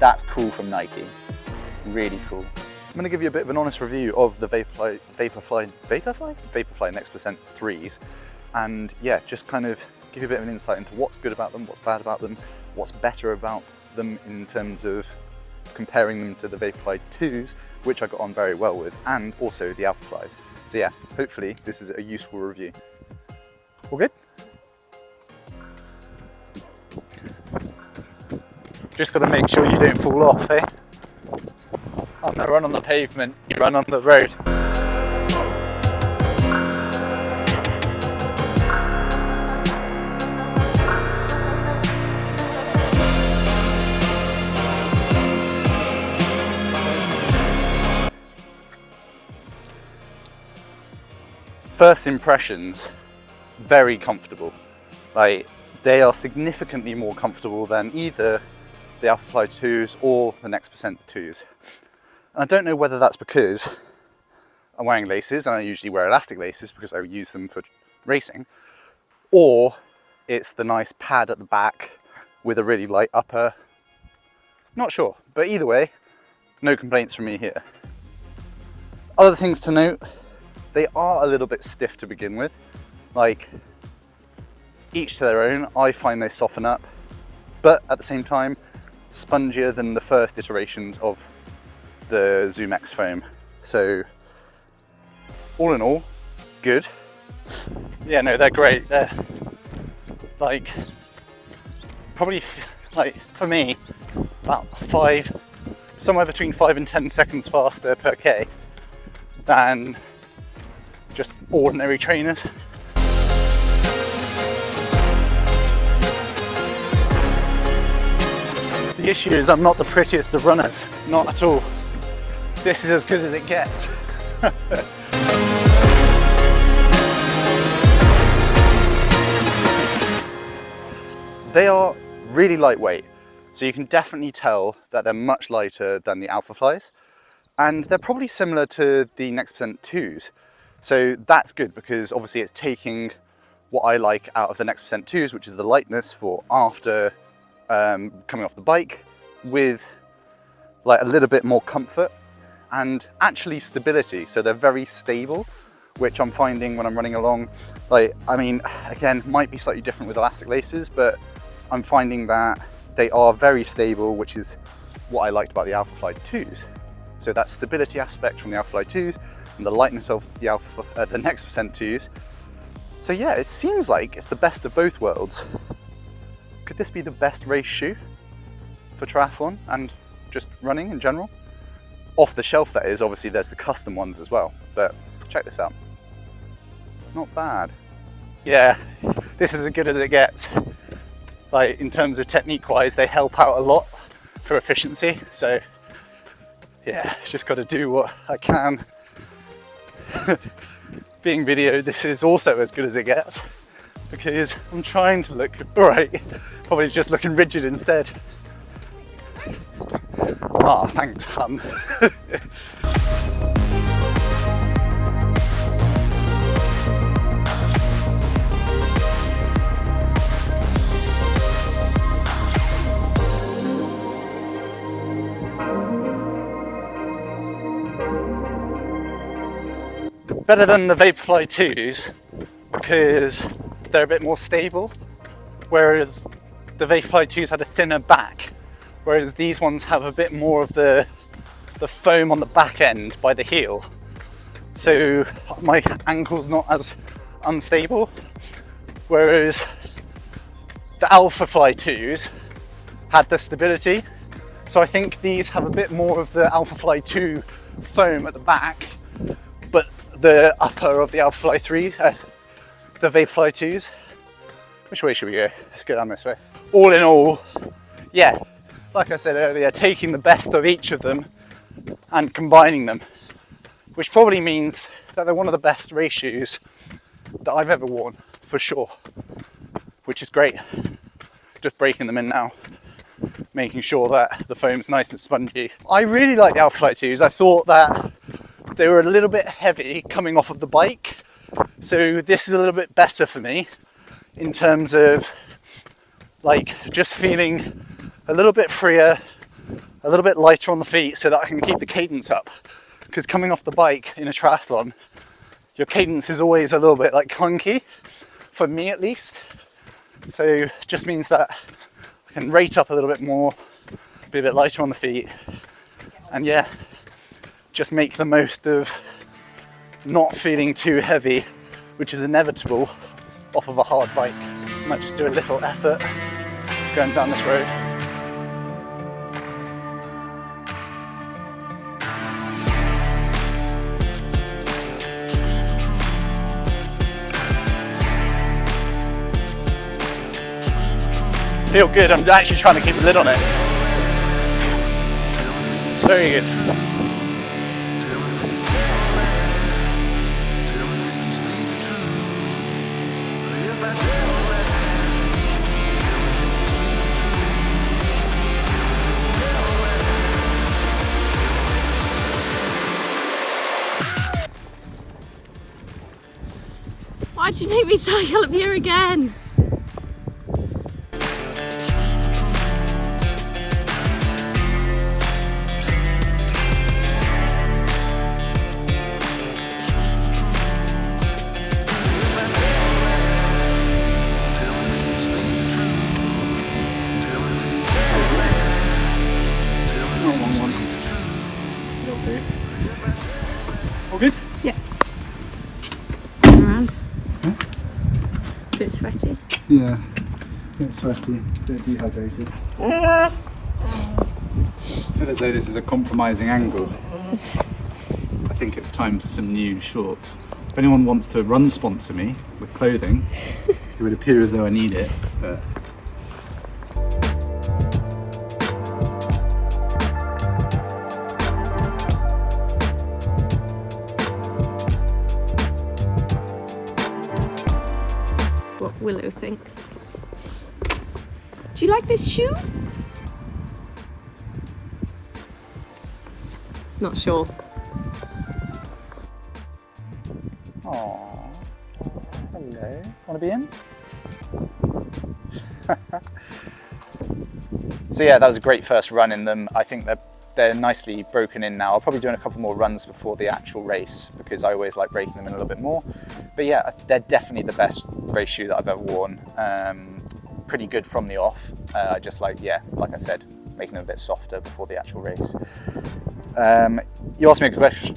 That's cool from Nike, really cool. I'm going to give you a bit of an honest review of the Vaporfly Next Percent 3s, and yeah, just kind of give you a bit of an insight into what's good about them, what's bad about them, what's better about them in terms of comparing them to the Vaporfly 2s, which I got on very well with, and also the Alphaflys. So yeah, hopefully this is a useful review. All good? Just got to make sure you don't fall off, eh? Oh no, run on the pavement, you run on the road. First impressions, very comfortable. Like, they are significantly more comfortable than either the Vaporfly 2s or the Next Percent 2s. And I don't know whether that's because I'm wearing laces, and I usually wear elastic laces because I use them for racing, or it's the nice pad at the back with a really light upper. Not sure, but either way, no complaints from me here. Other things to note, they are a little bit stiff to begin with. Like, each to their own. I find they soften up, but at the same time, spongier than the first iterations of the Zoom X foam. So all in all, good. Yeah, no, they're great. They're like, probably like for me, about somewhere between 5 and 10 seconds faster per K than just ordinary trainers. The issue is I'm not the prettiest of runners, not at all. This is as good as it gets. They are really lightweight, so you can definitely tell that they're much lighter than the Alphaflys, and they're probably similar to the Next Percent 2s. So that's good because obviously it's taking what I like out of the Next Percent 2s, which is the lightness for after coming off the bike, with like a little bit more comfort and actually stability. So they're very stable, which I'm finding when I'm running along. Like, I mean, again, might be slightly different with elastic laces, but I'm finding that they are very stable, which is what I liked about the Vaporfly 2s. So that stability aspect from the Vaporfly 2s and the lightness of the Next Percent 2s. So yeah, it seems like it's the best of both worlds. Could this be the best race shoe for triathlon and just running in general? Off the shelf, that is. Obviously there's the custom ones as well, but check this out. Not bad. Yeah, this is as good as it gets. Like, in terms of technique wise, they help out a lot for efficiency. So yeah, just got to do what I can. Being videoed, this is also as good as it gets because I'm trying to look alright, probably just looking rigid instead. Ah, thanks, hun. Better than the Vaporfly 2s because they're a bit more stable, whereas the Vaporfly 2s had a thinner back, whereas these ones have a bit more of the foam on the back end by the heel. So my ankle's not as unstable, whereas the Vaporfly 2s had the stability. So I think these have a bit more of the Vaporfly 2 foam at the back, but the upper of the Vaporfly 3s, the Vaporfly 2s. Which way should we go? Let's go down this way. All in all, yeah, like I said earlier, taking the best of each of them and combining them, which probably means that they're one of the best race shoes that I've ever worn, for sure, which is great. Just breaking them in now, making sure that the foam's nice and spongy. I really like the Vaporfly 2s. I thought that they were a little bit heavy coming off of the bike, so this is a little bit better for me in terms of like just feeling a little bit freer, a little bit lighter on the feet so that I can keep the cadence up. Because coming off the bike in a triathlon, your cadence is always a little bit like clunky, for me at least. So it just means that I can rate up a little bit more, be a bit lighter on the feet, and yeah, just make the most of not feeling too heavy, which is inevitable off of a hard bike. I might just do a little effort going down this road. Feel good, I'm actually trying to keep a lid on it. Very good. Why'd you make me cycle up here again? All good? Yeah. Turn around. Bit sweaty. Yeah, a bit sweaty, a bit dehydrated. I feel as though this is a compromising angle. I think it's time for some new shorts. If anyone wants to run sponsor me with clothing, it would appear as though I need it, but What Willow thinks. Do you like this shoe? Not sure. Aww. Hello. Want to be in? So yeah, that was a great first run in them. I think they're nicely broken in now. I'll probably do a couple more runs before the actual race because I always like breaking them in a little bit more. But yeah, they're definitely the best race shoe that I've ever worn. Pretty good from the off. I just like I said, making them a bit softer before the actual race. You asked me a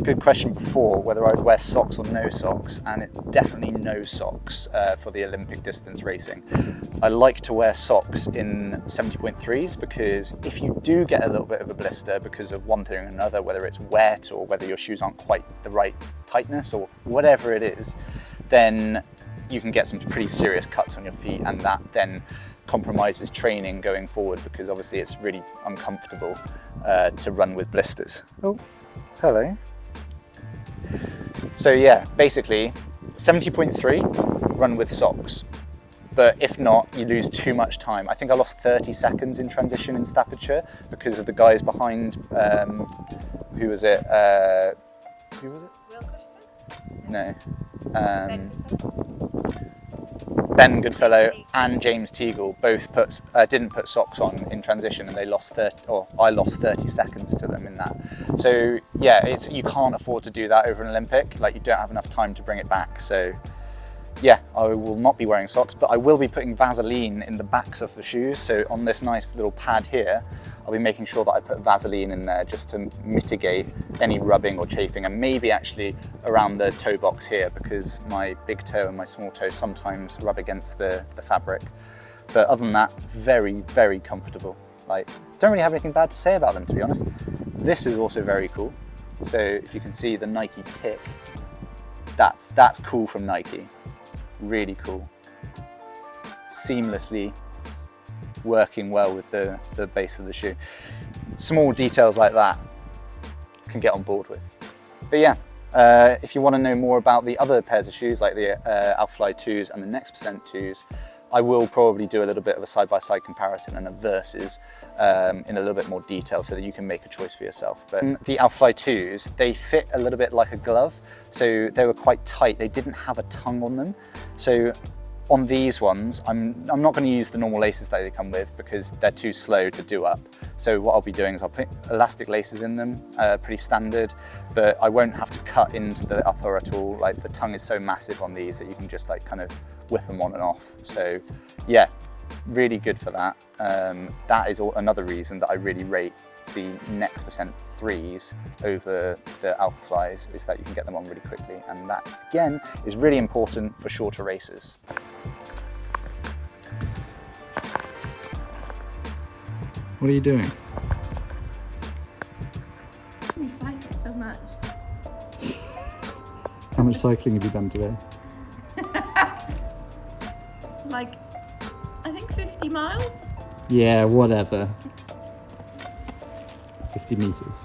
good question before whether I'd wear socks or no socks, and definitely no socks for the Olympic distance racing. I like to wear socks in 70.3s because if you do get a little bit of a blister because of one thing or another, whether it's wet or whether your shoes aren't quite the right tightness or whatever it is, then you can get some pretty serious cuts on your feet, and that then compromises training going forward because obviously it's really uncomfortable to run with blisters. Oh, hello. So yeah, basically 70.3, run with socks. But if not, you lose too much time. I think I lost 30 seconds in transition in Staffordshire because of the guys behind, who was it? Who was it? No. Ben Goodfellow and James Teagle both didn't put socks on in transition, and they lost I lost 30 seconds to them in that. So yeah, you can't afford to do that over an Olympic. Like, you don't have enough time to bring it back. So yeah, I will not be wearing socks, but I will be putting Vaseline in the backs of the shoes. So on this nice little pad here, I'll be making sure that I put Vaseline in there just to mitigate any rubbing or chafing, and maybe actually around the toe box here because my big toe and my small toe sometimes rub against the fabric. But other than that, very, very comfortable. Like, don't really have anything bad to say about them, to be honest. This is also very cool. So if you can see the Nike tick, that's cool from Nike. Really cool. Seamlessly working well with the base of the shoe. Small details like that can get on board with. But yeah, if you want to know more about the other pairs of shoes like the Vaporfly 2s and the Next 2s, I will probably do a little bit of a side-by-side comparison and a versus in a little bit more detail so that you can make a choice for yourself. But the Vaporfly 2s, they fit a little bit like a glove, so they were quite tight. They didn't have a tongue on them. So On these ones, I'm not going to use the normal laces that they come with because they're too slow to do up. So what I'll be doing is I'll put elastic laces in them, pretty standard, but I won't have to cut into the upper at all. Like the tongue is so massive on these that you can just like kind of whip them on and off. So yeah, really good for that. That is another reason that I really rate the Next Percent 3s over the Vaporflies, is that you can get them on really quickly, and that again is really important for shorter races. What are you doing? We cycle so much. How much cycling have you done today? Like, I think 50 miles? Yeah, whatever. 50 meters.